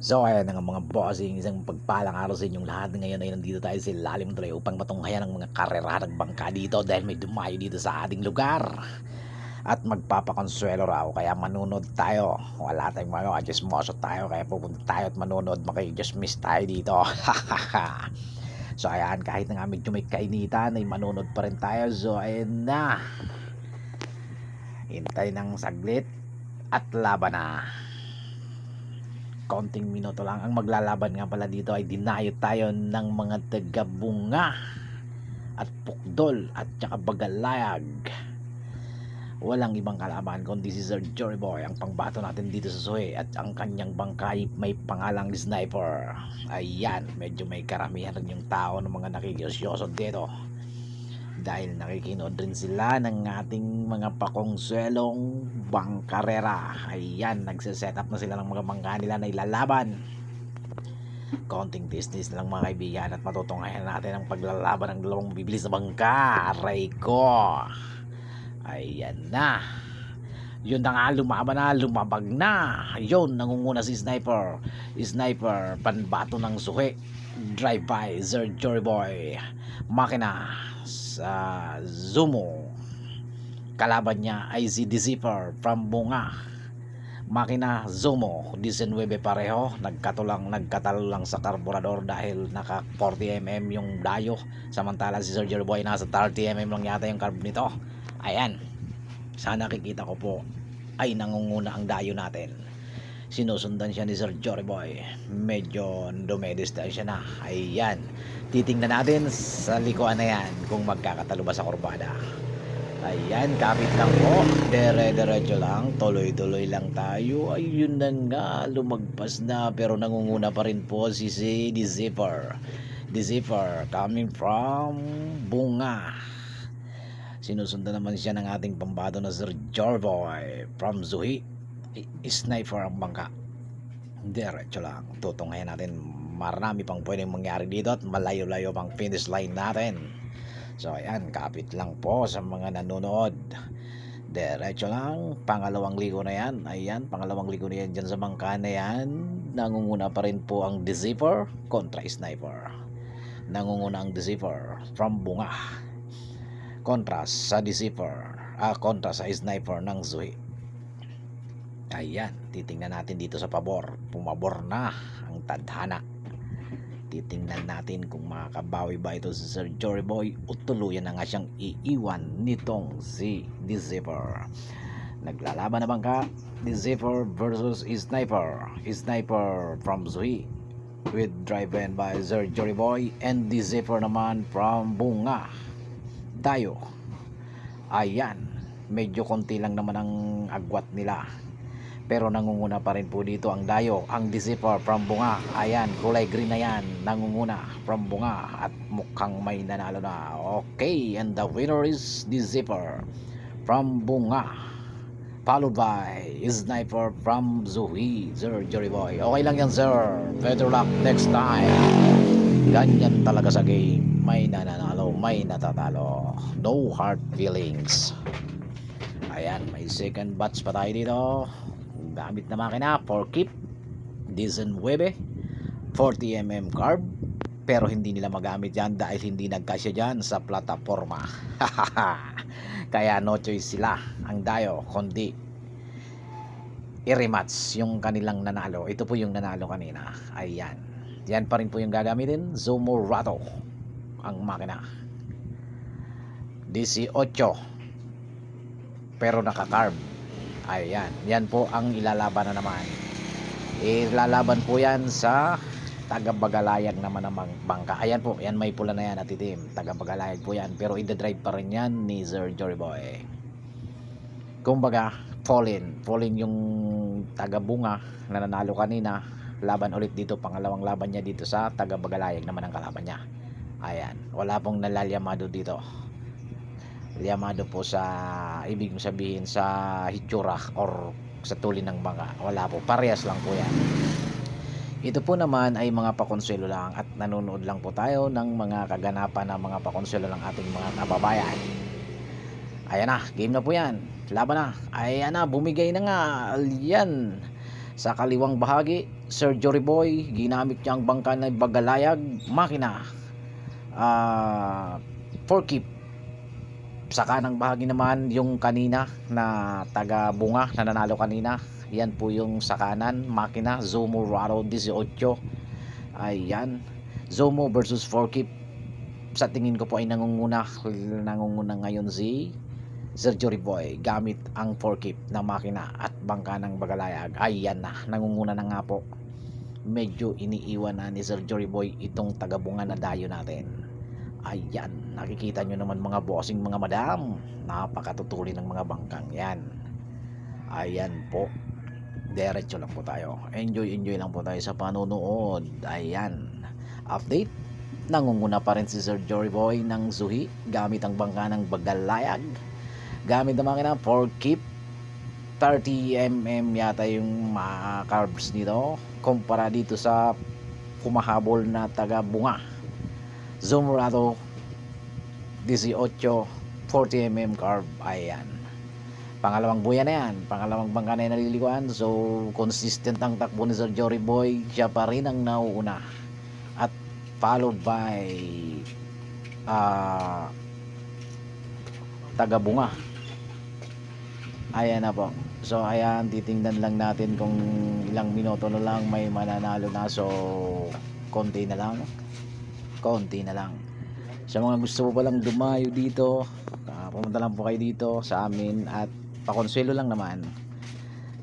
So ayan na nga mga bossing, isang pagpalang araw sa inyong lahat. Ngayon ay nandito tayo sa ilalim ng tulay upang matunghayan ang mga karerahan ng bangka dito dahil may dumayo dito sa ating lugar at magpapakonsuelo raw, kaya manunod tayo. Wala tayong mga chismoso tayo, kaya pupunta tayo at manunod, maki-chismis tayo dito. So ayan, kahit na nga medyo may kainitan ay manunod pa rin tayo. So ayan na, hintay ng saglit at laban na. Konting minuto lang ang maglalaban. Nga pala dito ay dinayo tayo ng mga taga-bunga at pukdol at saka bagalayag. Walang ibang kalaban kundi si Sir Jory Boy, ang pangbato natin dito sa Suhe, at ang kanyang bangkay may pangalang Sniper. Ayan, medyo may karamihan rin yung tao ng mga nakikisyoso dito dahil nakikinood rin sila ng ating mga pakongsuelong bangkarera. Ayan, nagsiset up na sila ng mga bangka nila na ilalaban. Konting business na lang mga kaibigan at matutunghayan natin ang paglalaban ng dalawang bibilis na bangka. Aray ko, ayan na, yun na nga, lumaban na, lumabag na. Yun, nangunguna si Sniper, panbato ng Suhe, drive by Sir Jory Boy, makina sa Zumo. Kalaban niya ay si Deceiver from Bunga, makina Zumo 19 pareho. Nagkatalo lang sa karburador dahil naka 40mm yung dayo, samantala si Sir Jory Boy nasa 30mm lang yata yung carb nito. Ayan, sa nakikita ko po ay nangunguna ang dayo natin. Sinusundan siya ni Sir Jory Boy, medyo dumedistansya na. Ayan, titingnan natin sa likuan na yan kung magkakatalo ba sa kurbada. Ayan, kapit lang po, dire-diretso lang, tuloy-tuloy lang tayo. Ayun na nga, lumagpas na, pero nangunguna pa rin po si Deceiver coming from Bunga. Sinusundan naman siya ng ating pambato na Sir Jorboy from Zuhi. Sniper ang bangka, diretso lang, tutunghayan natin. Marami pang pwedeng mangyari dito at malayo-layo pang finish line natin. So ayan, kapit lang po sa mga nanonood, diretso lang, pangalawang ligo na yan. Ayan, pangalawang ligo na yan dyan sa bangka na yan. Nangunguna pa rin po ang Deceiver kontra Sniper. Nangunguna ang Deceiver from Bunga kontra sa kontra sa Sniper ng Zui. Ayan, titingnan natin dito sa pabor, pumabor na ang tadhana. Titingnan natin kung makakabawi ba ito si Sir Jory Boy o tuluyan na nga siyang iiwan nitong si Deceiver. Naglalaban na bangka, Deceiver versus Sniper from Zui, with driven by Sir Jory Boy, and Deceiver naman from Bunga Dayo. Ayan, medyo konti lang naman ang agwat nila, pero nangunguna pa rin po dito ang Dayo, ang Deceiver from Bunga. Ayan, kulay green na yan, nangunguna from Bunga at mukhang may nanalo na. Okay, and the winner is Deceiver from Bunga, followed by Sniper from Zuhi, Sir Jory Boy. Okay lang yan, sir, better luck next time. Ganyan talaga sa game, may nananalo, may natatalo, no hard feelings. Ayan, may second batch pa tayo dito. Gamit na makina for keep, 19 40mm carb, pero hindi nila magamit yan dahil hindi nagkasya dyan sa plataforma. Kaya no choice sila, ang Dayo, kundi i-rematch yung kanilang nanalo. Ito po yung nanalo kanina. Ayan, yan pa rin po yung gagamitin. Zumo Rato ang makina, 18 pero naka-carb. Ayan, yan po ang ilalaban na naman. Ilalaban po yan sa taga-Bagalayag naman ng bangka. Ayan po, yan may pula na yan at itim, taga-Bagalayag po yan, pero i-drive pa rin yan ni Sir Jory Boy. Kumbaga, fall-in yung taga-Bunga na nanalo kanina, laban ulit dito, pangalawang laban niya dito sa taga-Bagalayag naman ang kalaban niya. Ayan, wala pong nalalyamado dito. Yamado po sa ibig sabihin sa hitsura or sa tuli ng bangka, wala po, parehas lang po yan. Ito po naman ay mga pakonselo lang at nanonood lang po tayo ng mga kaganapan ng mga pakonselo ng ating mga kababayan. Ayan na, game na po yan, laban na. Ayan na, bumigay na nga yan sa kaliwang bahagi Sir Jory Boy, ginamit niya ang bangka na Bagalayag makina. 4 keep. Sa kanang bahagi naman yung kanina na taga Bunga na nanalo kanina. Yan po yung sa kanan, makina Zomo Raro 18. Ayan. Zomo versus 4 keep. Sa tingin ko po ay nangunguna ngayon si Sergio Riboy gamit ang 4 keep na makina at bangka ng Bagalayag. Ayan na, nangunguna na nga po. Medyo iniiwan na ni Sergio Riboy itong taga-Bunga na dayo natin. Ayan, nakikita nyo naman mga bossing, mga madam, napakatutuli ng mga bangkang yan. Ayan po, diretso lang po tayo, enjoy lang po tayo sa panonood. Ayan, update, nangunguna pa rin si Sir Jory Boy ng Zuhi gamit ang bangka ng Bagalayag, gamit ang makina 4 keep. 30mm yata yung mga carbs nito kumpara dito sa kumahabol na taga Bunga Zumurado 18 40mm carb. Ayan, pangalawang buya na yan, pangalawang bangka na naliliguan. So consistent ang takbo ni Sir Jory Boy, siya pa rin ang nauuna at followed by taga Bunga. Ayan na po. So ayan, titingnan lang natin kung ilang minuto na lang may mananalo na. So konti na lang. Sa mga gusto po palang dumayo dito, pumunta lang po kayo dito sa amin at pakonsuelo lang naman.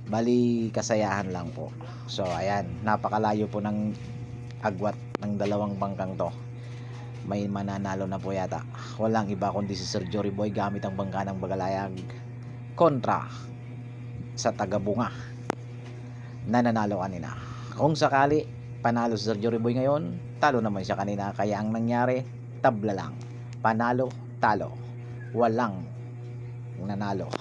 Bali kasayahan lang po. So ayan, napakalayo po ng agwat ng dalawang bangkang to. May mananalo na po yata. Walang iba kundi si Sir Jory Boy gamit ang bangka ng Bagalayag kontra sa taga Bunga na nanalo kanina. Kung sakali panalo si Sir Jory Boy ngayon, talo naman siya kanina. Kaya ang nangyari, tabla lang, panalo talo, walang nanalo.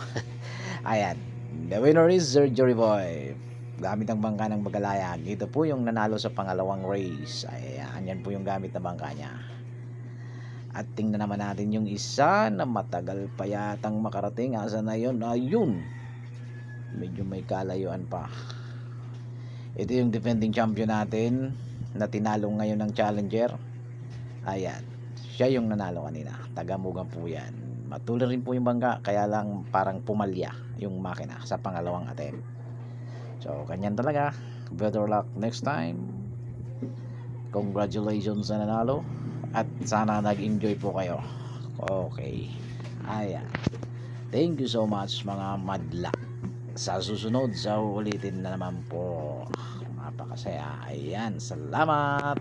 Ayan, the winner is Sir Jory Boy gamit ang bangka ng Bagalayag. Ito po yung nanalo sa pangalawang race. Ayan, yan po yung gamit na bangka niya. At tingnan naman natin yung isa na matagal pa yatang makarating. Asa na yun? Ayun, medyo may kalayuan pa. Ito yung defending champion natin na tinalo ngayon ng challenger. Ayan, siya yung nanalo kanina, taga-Mugan po yan. Matuloy rin po yung bangka, kaya lang parang pumalya yung makina sa pangalawang attempt. So kanyan talaga. Better luck next time. Congratulations sa nanalo at sana nag-enjoy po kayo. Okay, ayan, thank you so much mga madla. Sa susunod, sa ulitin na naman po. Napakasaya. Ayan, salamat.